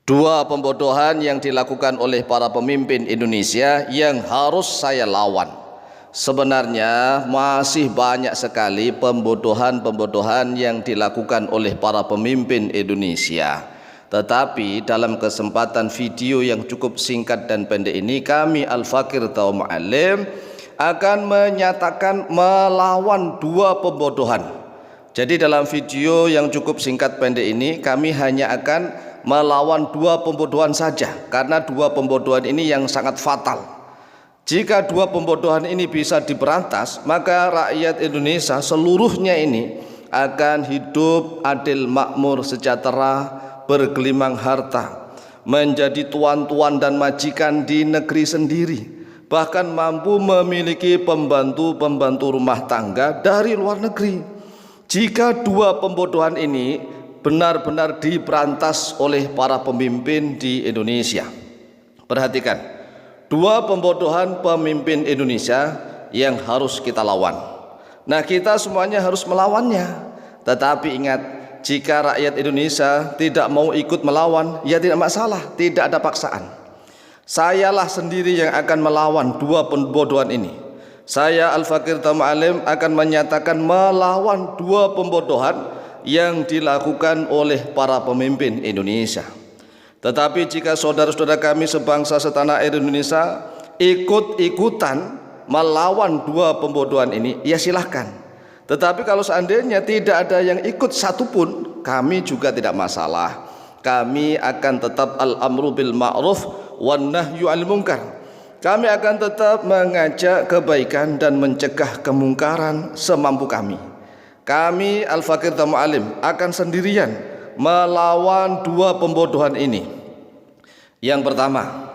Dua pembodohan yang dilakukan oleh para pemimpin Indonesia yang harus saya lawan. Sebenarnya masih banyak sekali pembodohan-pembodohan yang dilakukan oleh para pemimpin Indonesia. Tetapi dalam kesempatan video yang cukup singkat dan pendek ini, kami Al-Fakir Tawa Mu'alim akan menyatakan melawan dua pembodohan. Jadi dalam video yang cukup singkat pendek ini, kami hanya akan melawan dua pembodohan saja, karena dua pembodohan ini yang sangat fatal. Jika dua pembodohan ini bisa diberantas, maka rakyat Indonesia seluruhnya ini akan hidup adil, makmur, sejahtera, bergelimang harta, menjadi tuan-tuan dan majikan di negeri sendiri, bahkan mampu memiliki pembantu-pembantu rumah tangga dari luar negeri. Jika dua pembodohan ini benar-benar diberantas oleh para pemimpin di Indonesia. Perhatikan, dua pembodohan pemimpin Indonesia yang harus kita lawan. Nah, kita semuanya harus melawannya. Tetapi ingat, jika rakyat Indonesia tidak mau ikut melawan, ya tidak masalah, tidak ada paksaan. Sayalah sendiri yang akan melawan dua pembodohan ini. Saya Al-Fakir Tawa Mu'alim akan menyatakan melawan dua pembodohan yang dilakukan oleh para pemimpin Indonesia. Tetapi jika saudara-saudara kami sebangsa setanah air Indonesia ikut-ikutan melawan dua pembodohan ini, ya silahkan. Tetapi kalau seandainya tidak ada yang ikut satupun, kami juga tidak masalah. Kami akan tetap al-amru bil ma'ruf wan nahyu 'anil munkar. Kami akan tetap mengajak kebaikan dan mencegah kemungkaran semampu kami. Kami Al-Fakir Tawa Mu'alim akan sendirian melawan dua pembodohan ini. Yang pertama,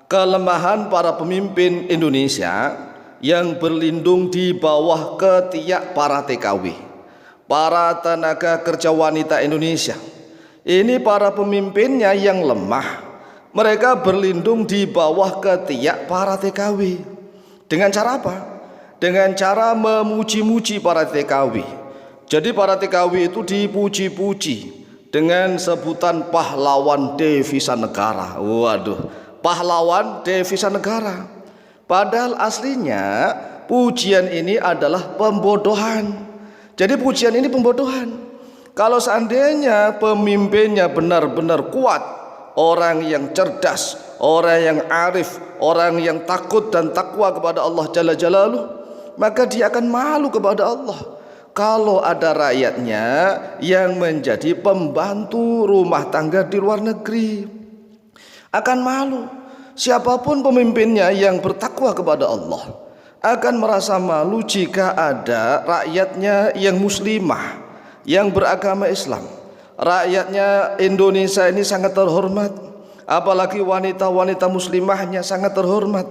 kelemahan para pemimpin Indonesia yang berlindung di bawah ketiak para TKW, para tenaga kerja wanita Indonesia. Ini para pemimpinnya yang lemah. Mereka berlindung di bawah ketiak para TKW. Dengan cara apa? Dengan cara memuji-muji para TKW. Jadi para TKW itu dipuji-puji dengan sebutan pahlawan devisa negara. Waduh, pahlawan devisa negara. Padahal aslinya pujian ini adalah pembodohan. Jadi pujian ini pembodohan. Kalau seandainya pemimpinnya benar-benar kuat, orang yang cerdas, orang yang arif, orang yang takut dan takwa kepada Allah Jalla Jalaluh, maka dia akan malu kepada Allah. Kalau ada rakyatnya yang menjadi pembantu rumah tangga di luar negeri, akan malu. Siapapun pemimpinnya yang bertakwa kepada Allah akan merasa malu jika ada rakyatnya yang muslimah, yang beragama Islam. Rakyatnya Indonesia ini sangat terhormat, apalagi wanita-wanita muslimahnya sangat terhormat.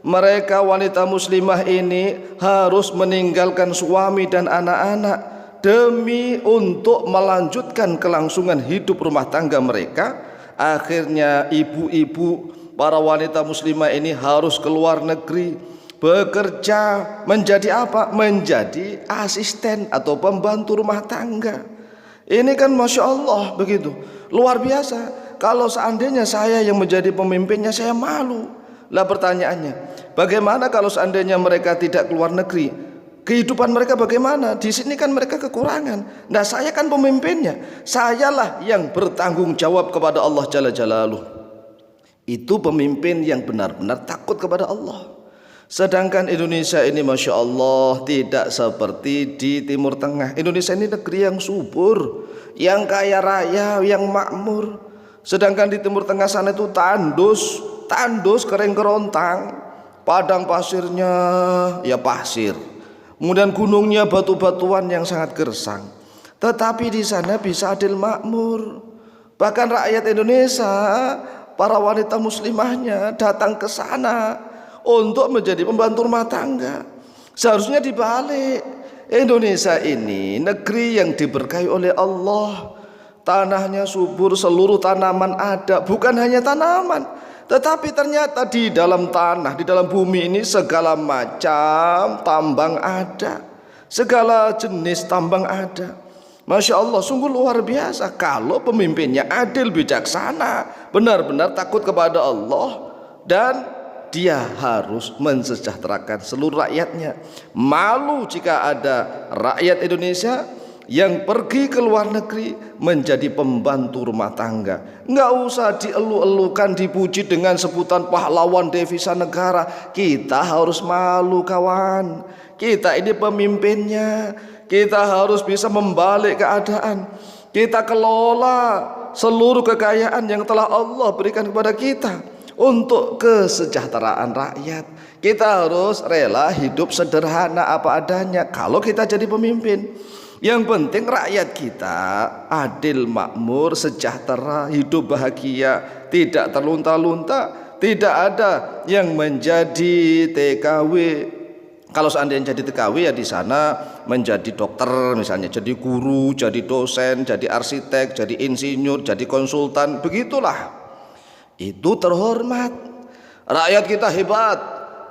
Mereka wanita muslimah ini harus meninggalkan suami dan anak-anak demi untuk melanjutkan kelangsungan hidup rumah tangga mereka. Akhirnya ibu-ibu para wanita muslimah ini harus keluar negeri bekerja menjadi apa? Menjadi asisten atau pembantu rumah tangga. Ini kan Masya Allah begitu, luar biasa. Kalau seandainya saya yang menjadi pemimpinnya, saya malu. Lah pertanyaannya, bagaimana kalau seandainya mereka tidak keluar negeri? Kehidupan mereka bagaimana? Di sini kan mereka kekurangan. Nah, saya kan pemimpinnya. Sayalah yang bertanggung jawab kepada Allah Jalla Jalaluh. Itu pemimpin yang benar-benar takut kepada Allah. Sedangkan Indonesia ini Masya Allah tidak seperti di Timur Tengah. Indonesia ini negeri yang subur, yang kaya raya, yang makmur. Sedangkan di Timur Tengah sana itu tandus kering kerontang, padang pasirnya ya pasir, kemudian gunungnya batu-batuan yang sangat gersang. Tetapi di sana bisa adil makmur. Bahkan rakyat Indonesia, para wanita muslimahnya datang ke sana untuk menjadi pembantu rumah tangga. Seharusnya dibalik. Indonesia ini negeri yang diberkahi oleh Allah. Tanahnya subur, seluruh tanaman ada. Bukan hanya tanaman, tetapi ternyata di dalam tanah, di dalam bumi ini segala macam tambang ada, segala jenis tambang ada. Masya Allah, sungguh luar biasa. Kalau pemimpinnya adil, bijaksana, benar-benar takut kepada Allah, dan dia harus mensejahterakan seluruh rakyatnya. Malu jika ada rakyat Indonesia yang pergi ke luar negeri menjadi pembantu rumah tangga. Nggak usah dielu-elukan, dipuji dengan sebutan pahlawan devisa negara. Kita harus malu, kawan. Kita ini pemimpinnya. Kita harus bisa membalik keadaan. Kita kelola seluruh kekayaan yang telah Allah berikan kepada kita untuk kesejahteraan rakyat. Kita harus rela hidup sederhana apa adanya kalau kita jadi pemimpin. Yang penting rakyat kita adil, makmur, sejahtera, hidup bahagia, tidak terlunta-lunta, tidak ada yang menjadi TKW. Kalau seandainya jadi TKW ya di sana menjadi dokter misalnya, jadi guru, jadi dosen, jadi arsitek, jadi insinyur, jadi konsultan, begitulah. Itu terhormat. Rakyat kita hebat,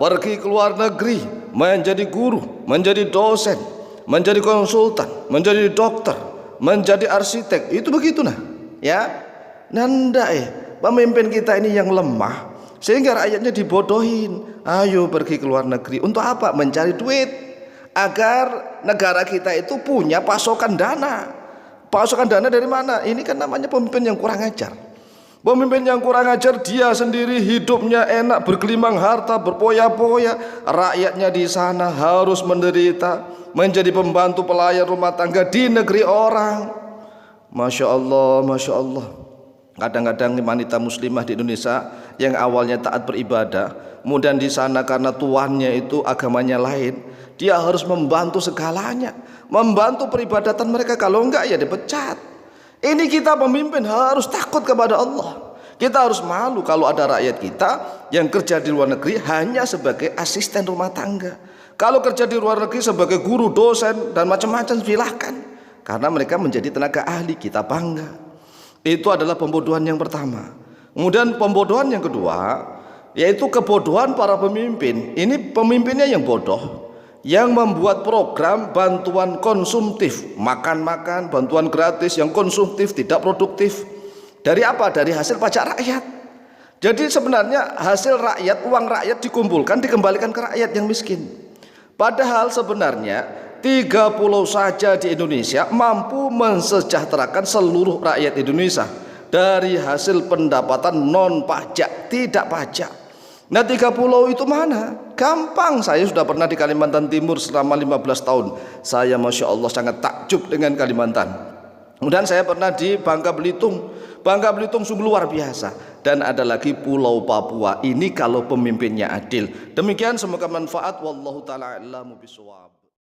pergi ke luar negeri menjadi guru, menjadi dosen, menjadi konsultan, menjadi dokter, menjadi arsitek. Itu begitu nah, ya. Nanda pemimpin kita ini yang lemah sehingga rakyatnya dibodohin. Ayo pergi ke luar negeri untuk apa? Mencari duit agar negara kita itu punya pasokan dana. Pasokan dana dari mana? Ini kan namanya pemimpin yang kurang ajar. Pemimpin yang kurang ajar, dia sendiri hidupnya enak, bergelimang harta, berpoya-poya. Rakyatnya di sana harus menderita, menjadi pembantu pelayan rumah tangga di negeri orang. Masya Allah, Masya Allah. Kadang-kadang wanita muslimah di Indonesia yang awalnya taat beribadah, kemudian di sana karena tuannya itu agamanya lain, dia harus membantu segalanya, membantu peribadatan mereka. Kalau enggak ya dipecat. Ini kita pemimpin harus takut kepada Allah. Kita harus malu kalau ada rakyat kita yang kerja di luar negeri hanya sebagai asisten rumah tangga. Kalau kerja di luar negeri sebagai guru, dosen, dan macam-macam silahkan. Karena mereka menjadi tenaga ahli, kita bangga. Itu adalah pembodohan yang pertama. Kemudian pembodohan yang kedua, yaitu kebodohan para pemimpin. Ini pemimpinnya yang bodoh, yang membuat program bantuan konsumtif, makan-makan, bantuan gratis yang konsumtif, tidak produktif. Dari apa? Dari hasil pajak rakyat. Jadi sebenarnya hasil rakyat, uang rakyat dikumpulkan, dikembalikan ke rakyat yang miskin. Padahal sebenarnya 3 pulau saja di Indonesia mampu mensejahterakan seluruh rakyat Indonesia dari hasil pendapatan non pajak, tidak pajak. Nah 3 pulau itu mana? Gampang, saya sudah pernah di Kalimantan Timur selama 15 tahun. Saya Masya Allah sangat takjub dengan Kalimantan. Kemudian saya pernah di Bangka Belitung. Bangka Belitung sungguh luar biasa. Dan ada lagi Pulau Papua. Ini kalau pemimpinnya adil. Demikian, semoga manfaat. Wallahu ta'ala a'lamu bishawab.